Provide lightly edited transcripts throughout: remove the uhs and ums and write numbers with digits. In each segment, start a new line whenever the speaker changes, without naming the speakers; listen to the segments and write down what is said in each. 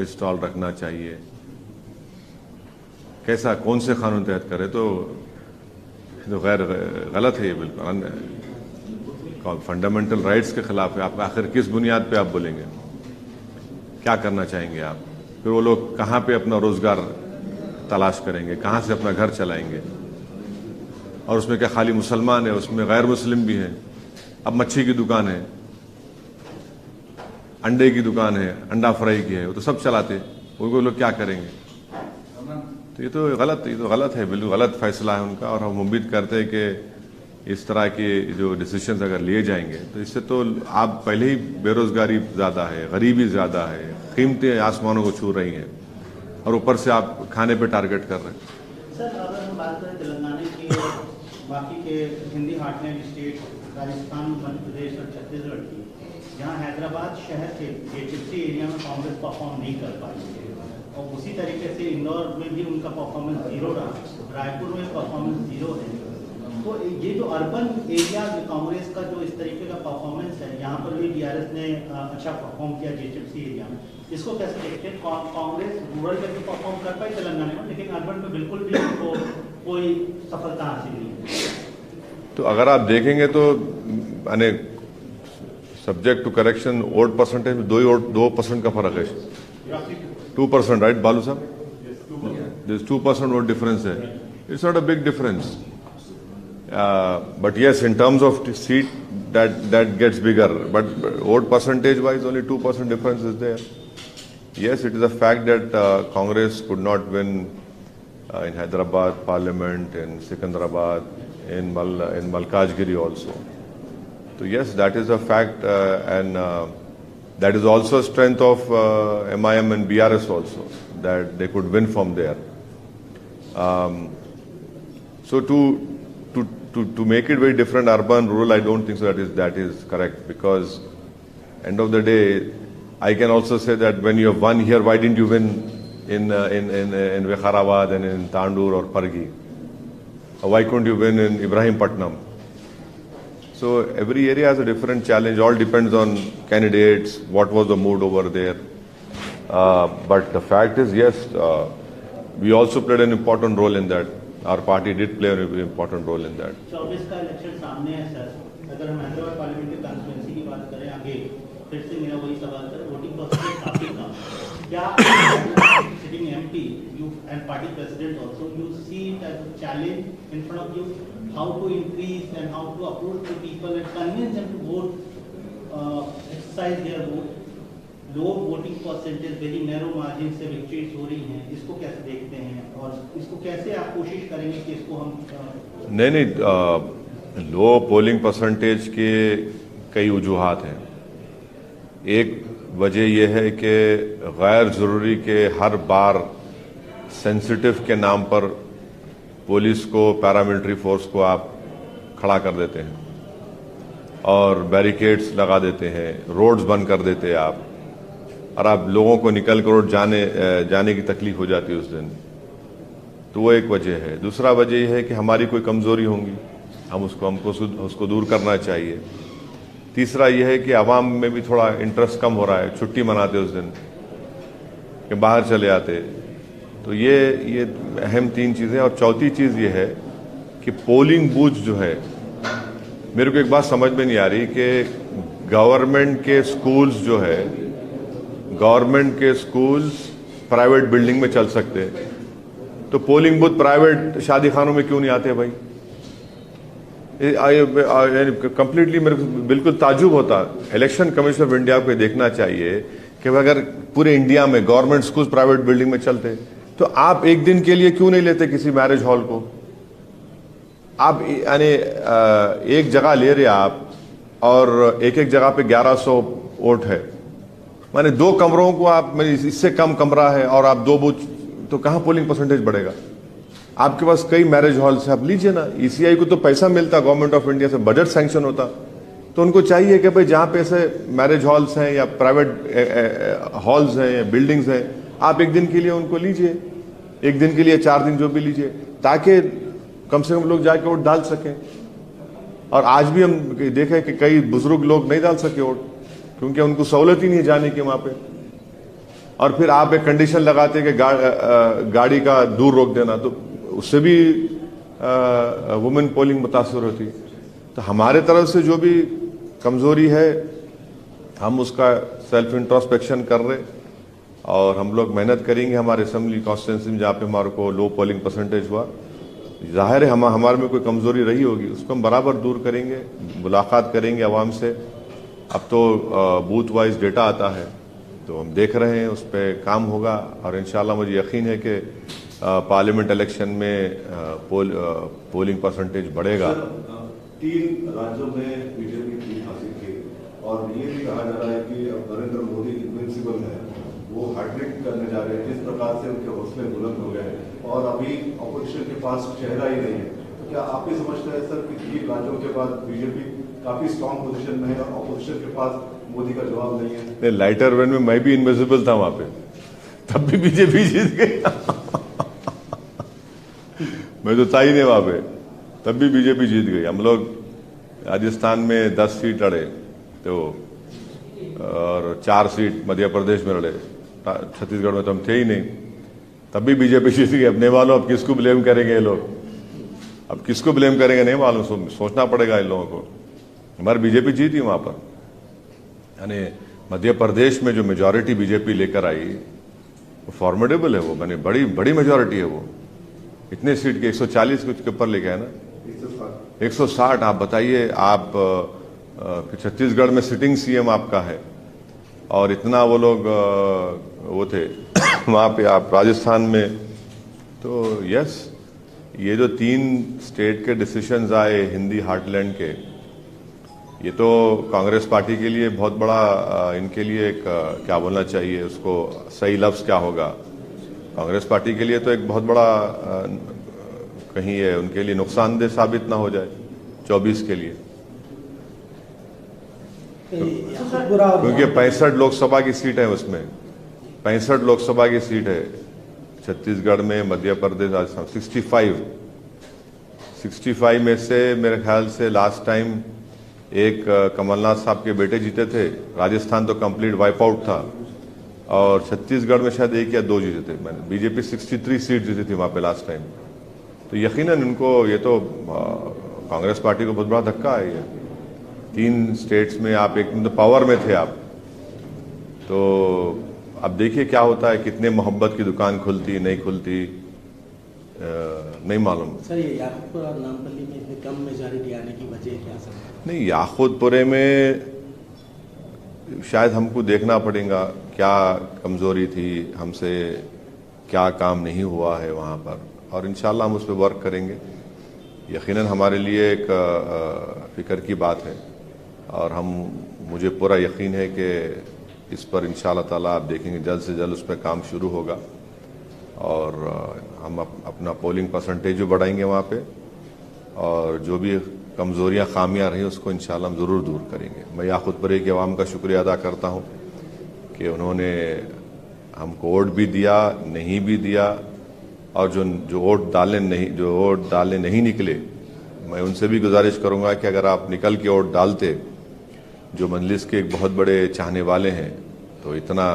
Stall रखना चाहिए, कैसा कौन से कानून तहत करे, तो गैर गलत है ये बिल्कुल, फंडामेंटल राइट्स के खिलाफ है। आप आखिर किस बुनियाद पे आप बोलेंगे, क्या करना चाहेंगे आप? फिर वो लोग कहाँ पे अपना रोजगार तलाश करेंगे, कहाँ से अपना घर चलाएंगे? और उसमें क्या खाली मुसलमान है, उसमें गैर मुस्लिम भी हैं। अब मच्छी की दुकान है, अंडे की दुकान है, अंडा फ्राई की है, वो तो सब चलाते, उनको लोग क्या करेंगे? तो ये तो गलत है, बिल्कुल गलत फैसला है उनका। और हम उम्मीद करते हैं कि इस तरह के जो डिसीजंस अगर लिए जाएंगे तो इससे तो आप पहले ही बेरोजगारी ज़्यादा है, गरीबी ज़्यादा है, कीमतें आसमानों को छू रही हैं, और ऊपर से आप खाने पे टारगेट कर रहे हैं।
सर, अगर हम बात करें तेलंगाना की, बाकी के हिंदी हार्टलैंड स्टेट, राजस्थान, मध्य प्रदेश और छत्तीसगढ़ की, जहाँ हैदराबाद शहर के जेटीसी एरिया में कांग्रेस परफॉर्म नहीं कर पाई है, और उसी तरीके से इंदौर में भी उनका परफॉर्मेंस जीरो रहा, रायपुर में परफॉर्मेंस जीरो है, तो ये जो अर्बन एरिया कांग्रेस का जो इस तरीके का परफॉर्मेंस है, यहाँ पर भी बीआरएस ने अच्छा परफॉर्म किया जेटीसी एरिया में, इसको कैसे देखते हैं? कांग्रेस रूरल में भी परफॉर्म कर पाई तेलंगाना में, लेकिन अर्बन में बिल्कुल भी उनको कोई सफलता हासिल नहीं है।
तो अगर आप देखेंगे तो यानी subject to correction vote percentage में 2% का फर्क है, 2%, राइट बालू साहब? दिस 2% वोट डिफरेंस है, it's not a big difference, but yes, in terms of seat that gets bigger, but vote percentage wise only 2% difference is there. Yes, it is a fact that Congress could not win in Hyderabad Parliament, in Secunderabad, in Malkajgiri also. So yes, that is a fact, and that is also a strength of MIM and BRS also, that they could win from there. So to make it very different, urban, rural, I don't think so that is correct, because end of the day, I can also say that when you have won here, why didn't you win in Vikharabad and in Tandur or Pargi? Why couldn't you win in Ibrahimpatnam? So every area has a different challenge. All depends on candidates, what was the mood over there. But the fact is, yes, we also played an important role in that. Our party did play an important role in that.
24 का election सामने है sir, अगर हम Hyderabad parliamentary constituency की बात करें आगे, फिर से मेरा वही सवाल करें, वोटिंग परसेंटेज काफी कम, क्या sitting MP you and party president also you see it as a challenge in front of you, how to increase and how to approach the people and convince them to vote, exercise their vote? Low voting percentage, very narrow margin से victories हो रही हैं, इसको कैसे देखते हैं और इसको कैसे आप कोशिश करेंगे कि इसको हम?
नहीं, लो पोलिंग परसेंटेज के कई वजूहात हैं। एक वजह यह है कि गैर ज़रूरी के हर बार सेंसिटिव के नाम पर पुलिस को, पैरामिलिट्री फोर्स को आप खड़ा कर देते हैं और बैरिकेड्स लगा देते हैं, रोड्स बंद कर देते हैं आप, और आप लोगों को निकल कर रोड जाने की तकलीफ हो जाती है उस दिन। तो वो एक वजह है। दूसरा वजह यह है कि हमारी कोई कमज़ोरी होंगी, हमको उसको दूर करना चाहिए। तीसरा यह है कि आवाम में भी थोड़ा इंटरेस्ट कम हो रहा है, छुट्टी मनाते उस दिन कि बाहर चले आते। तो ये अहम 3 चीज़ें। और चौथी चीज़ ये है कि पोलिंग बूथ जो है, मेरे को एक बात समझ में नहीं आ रही कि गवर्नमेंट के स्कूल्स प्राइवेट बिल्डिंग में चल सकते हैं, तो पोलिंग बूथ प्राइवेट शादी खानों में क्यों नहीं आते भाई? कंप्लीटली मेरे को बिल्कुल ताजुब होता। इलेक्शन कमीशन ऑफ इंडिया को देखना चाहिए कि अगर पूरे इंडिया में गवर्नमेंट स्कूल प्राइवेट बिल्डिंग में चलते, तो आप एक दिन के लिए क्यों नहीं लेते किसी मैरिज हॉल को? आप यानी एक जगह ले रहे आप, और एक जगह पे 1100 वोट है, माने 2 कमरों को आप, इससे कम कमरा है और आप 2 बूथ, तो कहां पोलिंग परसेंटेज बढ़ेगा? आपके पास कई मैरिज हॉल्स है, आप लीजिए ना। ईसीआई को तो पैसा मिलता गवर्नमेंट ऑफ इंडिया से, बजट सैंक्शन होता, तो उनको चाहिए कि भाई जहां पे ऐसे मैरिज हॉल्स हैं या प्राइवेट हॉल्स हैं या बिल्डिंग्स हैं, आप एक दिन के लिए उनको लीजिए, एक दिन के लिए 4 दिन जो भी लीजिए, ताकि कम से कम लोग जाके वोट डाल सकें। और आज भी हम देखें कि कई बुजुर्ग लोग नहीं डाल सके वोट, क्योंकि उनको सहूलत ही नहीं जाने की वहां पे। और फिर आप एक कंडीशन लगाते कि गाड़ी का दूर रोक देना, तो उससे भी वुमेन पोलिंग मुतासर होती। तो हमारे तरफ से जो भी कमजोरी है हम उसका सेल्फ इंट्रोस्पेक्शन कर रहे, और हम लोग मेहनत करेंगे हमारे असेंबली कॉन्स्टिट्यूंसी में जहाँ पे हमारे को लो पोलिंग परसेंटेज हुआ। जाहिर है हमारे में कोई कमजोरी रही होगी, उसको हम बराबर दूर करेंगे, मुलाकात करेंगे आवाम से। अब तो बूथ वाइज डेटा आता है, तो हम देख रहे हैं, उस पर काम होगा, और इंशाल्लाह मुझे यकीन है कि पार्लियामेंट इलेक्शन में पोलिंग परसेंटेज बढ़ेगा।
3 राज्यों में बीजेपी जीत हासिल की, और ये भी कहा जा रहा है कि अब नरेंद्र मोदी इनविंसिबल है, वो हैट्रिक करने जा रहे हैं। जिस प्रकार से उनके हौसले बुलंद हो गए और अभी ऑपोजिशन के पास चेहरा ही नहीं है, तो क्या आप भी समझते हैं सर कि 3 राज्यों के बाद बीजेपी काफी स्ट्रांग पोजीशन में है और ऑपोजिशन के पास मोदी का जवाब नहीं है?
लाइटर वैन में मैं भी इनविजिबल था वहां पे, तब भी बीजेपी जीत गई। मैं तो था ही नहीं वहां पे, तब भी बीजेपी जीत गई। हम लोग राजस्थान में 10 सीट लड़े तो, और 4 सीट मध्य प्रदेश में लड़े, छत्तीसगढ़ में तो हम थे ही नहीं, तब भी बीजेपी जीत गई। अब नहीं मालूम अब किसको ब्लेम करेंगे ये लोग, अब किसको ब्लेम करेंगे नहीं मालूम, सोचना पड़ेगा इन लोगों को। हमारी बीजेपी जीती वहां पर, यानी मध्य प्रदेश में जो मेजॉरिटी बीजेपी लेकर आई वो फॉर्मेडेबल है, वो मैंने बड़ी मेजॉरिटी है वो। इतने सीट के 140 कुछ के ऊपर लेके है ना, 160। आप बताइए, आप छत्तीसगढ़ में सिटिंग सीएम आपका है, और इतना वो लोग वो थे वहां पे, आप राजस्थान में। तो यस, ये जो 3 स्टेट के डिसीजंस आए हिंदी हार्टलैंड के, ये तो कांग्रेस पार्टी के लिए बहुत बड़ा, इनके लिए एक क्या बोलना चाहिए उसको, सही लफ्ज क्या होगा, कांग्रेस पार्टी के लिए तो एक बहुत बड़ा कहीं ये उनके लिए नुकसानदेह साबित ना हो जाए 24 के लिए, क्योंकि 65 लोकसभा की सीट है, उसमें 65 लोकसभा की सीट है छत्तीसगढ़ में, मध्य प्रदेश, राजस्थान 65 में से मेरे ख्याल से लास्ट टाइम एक कमलनाथ साहब के बेटे जीते थे। राजस्थान तो कंप्लीट वाइप आउट था, और छत्तीसगढ़ में शायद 1 या 2 जीते थे। मैंने बीजेपी 63 सीट जीती थी वहां पे लास्ट टाइम। तो यकीनन इनको ये तो कांग्रेस पार्टी को बहुत बड़ा धक्का है ये। 3 स्टेट्स में आप एक तो पावर में थे आप, तो अब देखिए क्या होता है, कितने मोहब्बत की दुकान खुलती नहीं खुलती नहीं मालूम।
सर, ये याकूबपुर और नामपल्ली में इतनी कम मेजॉरिटी आने की वजह क्या सर?
नहीं, याकूबपुरे में शायद हमको देखना पड़ेगा क्या कमजोरी थी, हमसे क्या काम नहीं हुआ है वहाँ पर, और इंशाल्लाह हम उस पर वर्क करेंगे। यकीनन हमारे लिए एक फिक्र की बात है, और मुझे पूरा यकीन है कि इस पर इंशाल्लाह ताला आप देखेंगे जल्द से जल्द उस पर काम शुरू होगा, और हम अपना पोलिंग परसेंटेज भी बढ़ाएंगे वहाँ पे, और जो भी कमज़ोरियाँ खामियाँ रही उसको इंशाल्लाह हम ज़रूर दूर करेंगे। मैं याकूबपुरे की आवाम का शुक्रिया अदा करता हूँ कि उन्होंने हमको वोट भी दिया, नहीं भी दिया, और जो वोट डालने नहीं निकले, मैं उनसे भी गुजारिश करूँगा कि अगर आप निकल के वोट डालते, जो मजलिस के एक बहुत बड़े चाहने वाले हैं, तो इतना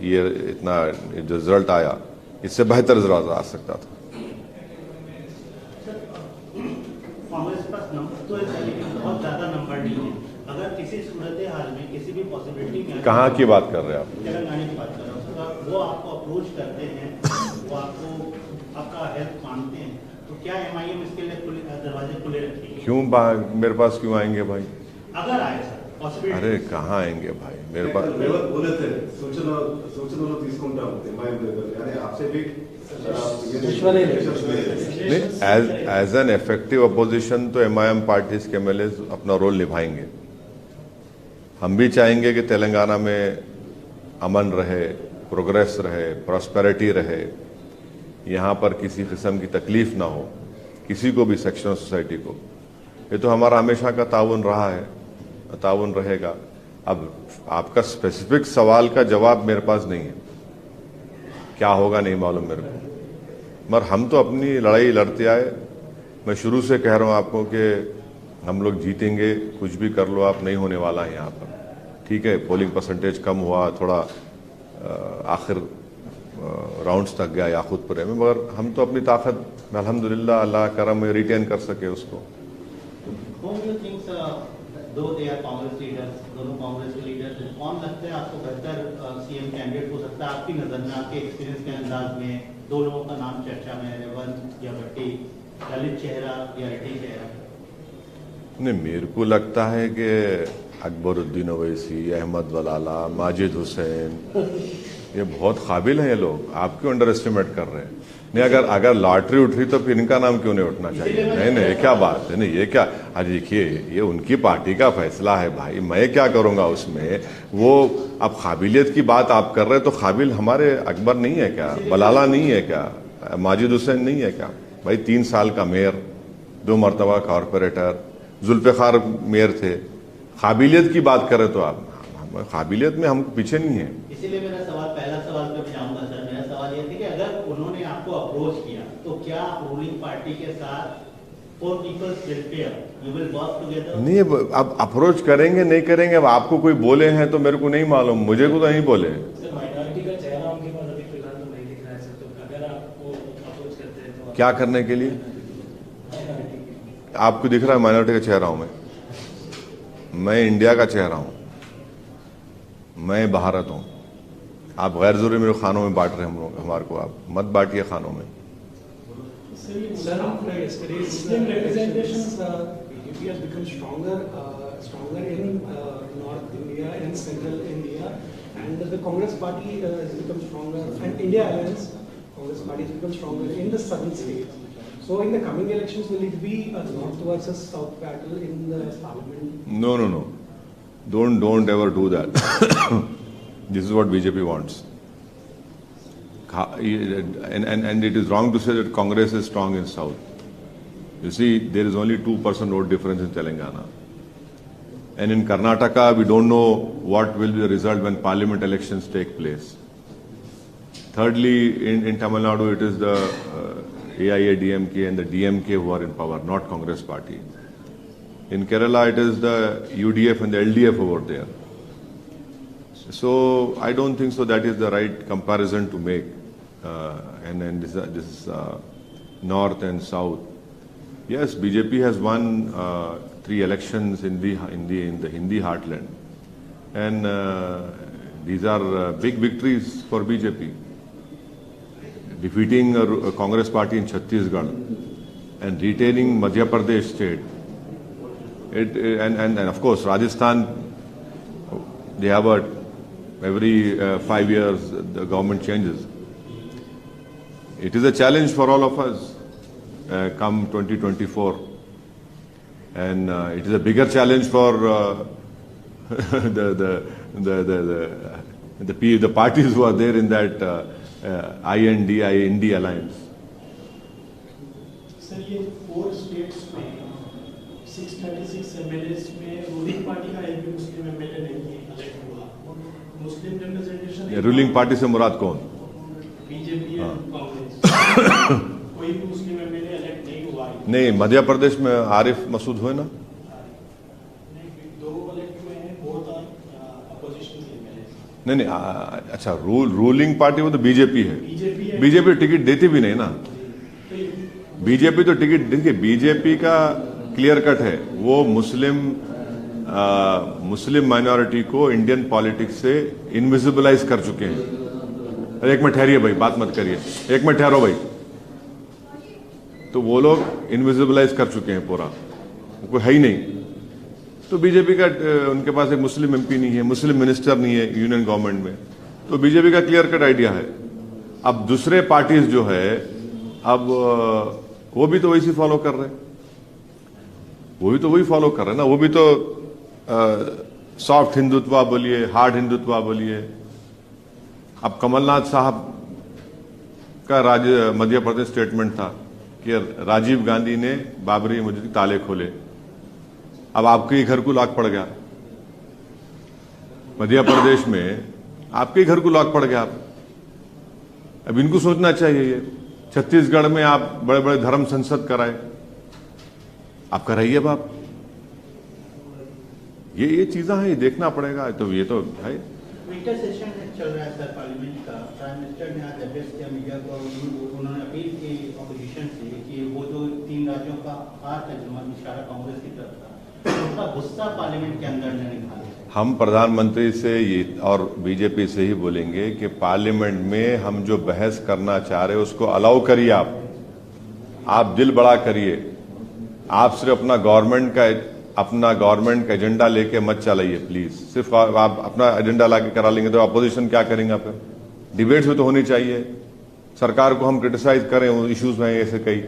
जो रिजल्ट आया, इससे बेहतर रिजल्ट आ सकता था।
कांग्रेस के पास नंबर तो है लेकिन बहुत ज्यादा नंबर नहीं है। अगर किसी सूरत हाल में, किसी भी पॉसिबिलिटी में,
कहाँ की बात कर रहे हैं आप?
तेलंगाना की बात कर रहा हूँ, वो आपको अप्रोच करते हैं, वो आपका हेल्प मांगते हैं, तो क्या एमआईएम इसके लिए दरवाजे खुले रखेगी?
क्यों मेरे पास क्यों आएंगे भाई?
अगर आए सर पॉसिबिलिटी।
अरे कहाँ आएंगे भाई मेरे पास?
बोले थे सूचना తీసుకుంటా यानी आपसे भी
एज एन इफेक्टिव अपोजिशन तो एमआईएम पार्टी के एमएलए अपना रोल निभाएंगे। हम भी चाहेंगे कि तेलंगाना में अमन रहे, प्रोग्रेस रहे, प्रॉस्पेरिटी रहे, यहाँ पर किसी किस्म की तकलीफ ना हो किसी को भी, सेक्शन ऑफ सोसाइटी को। ये तो हमारा हमेशा का ताउन रहा है, ताउन रहेगा। अब आपका स्पेसिफिक सवाल का जवाब मेरे पास नहीं है, क्या होगा नहीं मालूम मेरे को, मगर हम तो अपनी लड़ाई लड़ते आए। मैं शुरू से कह रहा हूं आपको कि हम लोग जीतेंगे, कुछ भी कर लो आप, नहीं होने वाला है यहाँ पर। ठीक है, पोलिंग परसेंटेज कम हुआ, थोड़ा आखिर राउंड्स तक गया याकूतपुरे में, मगर हम तो अपनी ताकत में अल्हम्दुलिल्लाह अल्लाह करम में रिटेन कर सके उसको।
Whom do you think, though they are Congress leaders, दोनों कांग्रेस के लीडर्स, कौन लगता है आपको बेहतर सीएम कैंडिडेट हो सकता है आपकी नजर में, आपके एक्सपीरियंस के अंदाज में? दो लोगों का नाम चर्चा में है, रेवंत या भट्टी, ललित चेहरा या रेड्डी चेहरा।
नहीं, मेरे को लगता है कि अकबरुद्दीन ओवैसी, अहमद वलाला, माजिद हुसैन, ये बहुत काबिल हैं ये लोग। आप क्यों अंडर एस्टिमेट कर रहे हैं? नहीं, अगर लॉटरी उठ रही तो फिर इनका नाम क्यों नहीं उठना चाहिए? नहीं, ये क्या बात है? नहीं, ये क्या, अरे देखिए, ये उनकी पार्टी का फैसला है भाई, मैं क्या करूंगा उसमें? वो अब काबिलियत की बात आप कर रहे हैं, तो काबिल हमारे अकबर नहीं है क्या? बलाला नहीं है क्या? माजिद हुसैन नहीं है क्या? भाई 3 साल का मेयर, 2 मरतबा कॉरपोरेटर, जुल्फ़िकार मेयर थे। काबिलियत की बात करें तो आप, काबिलियत में हम पीछे नहीं है।
इसीलिए मेरा सवाल, पहला सवाल पे जाऊंगा सर। मेरा सवाल ये था कि अगर उन्होंने आपको अप्रोच किया तो क्या रूलिंग पार्टी के साथ for people's welfare you will work together?
नहीं, अब अप्रोच करेंगे नहीं करेंगे, अब आपको कोई बोले हैं तो मेरे को नहीं मालूम, मुझे को तो नहीं बोले।
माइनॉरिटी का चेहरा उनके पास अभी फिलहाल तो नहीं दिख रहा है सर, तो अगर आपको अप्रोच करते हैं तो
क्या करने के लिए? आपको दिख रहा है माइनॉरिटी का चेहरा हूं मैं इंडिया का चेहरा हूं, मैं भारत हूं। आप गैर जरूरी मेरे खानों में बांट रहे हैं हम लोग, हमारे को आप मत बांटिए खानों में।
Sir, yesterday's Muslim representations, BJP has become stronger in North India and Central India, and the Congress Party has become stronger, and India Alliance, Congress Party has become stronger in the southern states. So, in the coming elections, will it be a North versus South battle in the Parliament?
No. Don't ever do that. This is what BJP wants. And it is wrong to say that Congress is strong in South. You see, there is only 2% vote difference in Telangana. And in Karnataka, we don't know what will be the result when parliament elections take place. Thirdly, in Tamil Nadu, it is the AIADMK and the DMK who are in power, not Congress party. In Kerala, it is the UDF and the LDF over there. So I don't think so that is the right comparison to make. And this is North and South. Yes, BJP has won 3 elections in the Hindi heartland, and these are big victories for BJP. Defeating a Congress party in Chhattisgarh and retaining Madhya Pradesh state. And of course Rajasthan, they have every 5 years the government changes. It is a challenge for all of us come 2024, and it is a bigger challenge for the parties who are there in that INDI alliance.
Sir, ये 4 states में 636 MLAs में ruling party का एक भी मुस्लिम MLA नहीं elect हुआ। मुस्लिम representation
ruling party से मुराद कौन?
बीजेपी और कांग्रेस। कोई भी मुस्लिम एमएलए इलेक्ट नहीं हुआ है।
नहीं, मध्य प्रदेश में आरिफ मसूद हुए ना?
2 इलेक्ट हुए हैं, बहुत अपोजिशन एमएलए।
नहीं, अच्छा, रूलिंग पार्टी वो तो बीजेपी है। बीजेपी टिकट देती भी नहीं ना। बीजेपी तो टिकट, देखिए बीजेपी का क्लियर कट है, वो मुस्लिम माइनॉरिटी को इंडियन पॉलिटिक्स से इनविजिबलाइज कर चुके हैं। एक मिनट ठहरिए भाई, बात मत करिए, एक मिनट ठहरो भाई। तो वो लोग इनविजिबलाइज कर चुके हैं पूरा, कोई है ही नहीं। तो बीजेपी का, उनके पास एक मुस्लिम एमपी नहीं है, मुस्लिम मिनिस्टर नहीं है यूनियन गवर्नमेंट में, तो बीजेपी का क्लियर कट आइडिया है। अब दूसरे पार्टीज जो है, अब वो भी तो वैसे फॉलो कर रहे हैं, वो भी तो वही फॉलो कर रहे हैं ना। वो भी तो सॉफ्ट हिंदुत्व बोलिए, हार्ड हिंदुत्व बोलिए। अब कमलनाथ साहब का मध्य प्रदेश स्टेटमेंट था कि राजीव गांधी ने बाबरी मस्जिद के ताले खोले। अब आपके घर को लॉक पड़ गया, मध्य प्रदेश में आपके घर को लॉक पड़ गया। अब इनको सोचना चाहिए। ये छत्तीसगढ़ में आप बड़े बड़े धर्म संसद कराए, आप कराइए बाप। ये चीजें हैं, ये देखना पड़ेगा। तो ये तो है।
विंटर सेशन चल रहा है सर पार्लियामेंट का। प्राइम मिनिस्टर ने आज एड्रेस किया मीडिया को, उन्होंने अपील की ऑपोजिशन से कि वो जो 3 राज्यों का हार का जुर्माना इशारा कांग्रेस की तरफ था, उसका गुस्सा पार्लियामेंट के अंदर न निकाले।
हम प्रधानमंत्री से ये और बीजेपी से ही बोलेंगे कि पार्लियामेंट में हम जो बहस करना चाह रहे हैं उसको अलाउ करिए। आप दिल बड़ा करिए। आप सिर्फ अपना गवर्नमेंट का एजेंडा लेके मत चलाइए प्लीज। सिर्फ आप अपना एजेंडा लाके करा लेंगे तो अपोजिशन क्या करेंगे? फिर डिबेट्स भी तो होनी चाहिए। सरकार को हम क्रिटिसाइज करें, इश्यूज हैं ऐसे कई।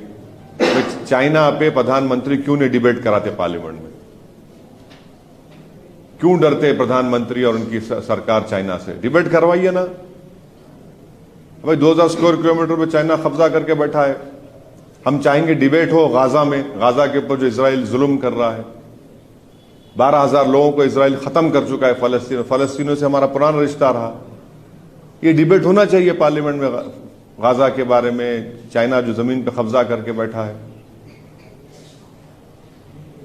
तो चाइना पे प्रधानमंत्री क्यों नहीं डिबेट कराते पार्लियामेंट में? क्यों डरते प्रधानमंत्री और उनकी सरकार चाइना से? डिबेट करवाइए ना भाई। 2000 स्क्वायर किलोमीटर पे चाइना कब्जा करके बैठा है। हम चाहेंगे डिबेट हो गाजा में, गाजा के ऊपर जो इजराइल जुल्म कर रहा है। 12,000 लोगों को इजराइल खत्म कर चुका है फलस्तीनों से हमारा पुराना रिश्ता रहा। ये डिबेट होना चाहिए पार्लियामेंट में गाजा के बारे में, चाइना जो जमीन पे कब्जा करके बैठा है।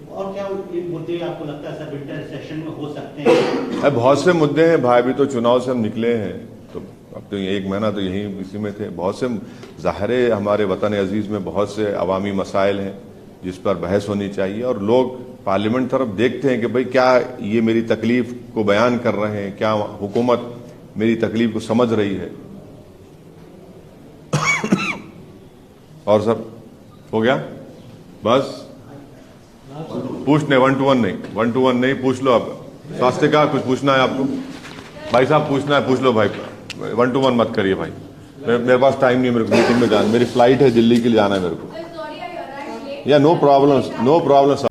और क्या मुद्दे आपको लगता है सर विंटर सेशन में हो सकते हैं?
बहुत से मुद्दे हैं भाई। अभी तो चुनाव से हम निकले हैं, तो अब तो 1 महीना तो यही इसी में थे। बहुत से ज़ाहिर है हमारे वतन अजीज में बहुत से अवामी मसाइल हैं जिस पर बहस होनी चाहिए, और लोग पार्लियामेंट तरफ देखते हैं कि भाई क्या ये मेरी तकलीफ को बयान कर रहे हैं, क्या हुकूमत मेरी तकलीफ को समझ रही है। और सब हो गया बस। पूछने 1 to 1 नहीं, 1 to 1 नहीं, पूछ लो। अब स्वास्थ्य का कुछ पूछना है आपको भाई साहब? पूछना है पूछ लो भाई। 1 to 1 मत करिए भाई। मेरे पास टाइम नहीं है, मेरे को मीटिंग में जाना, मेरी फ्लाइट है दिल्ली के लिए जाना है मेरे को। या नो प्रॉब्लम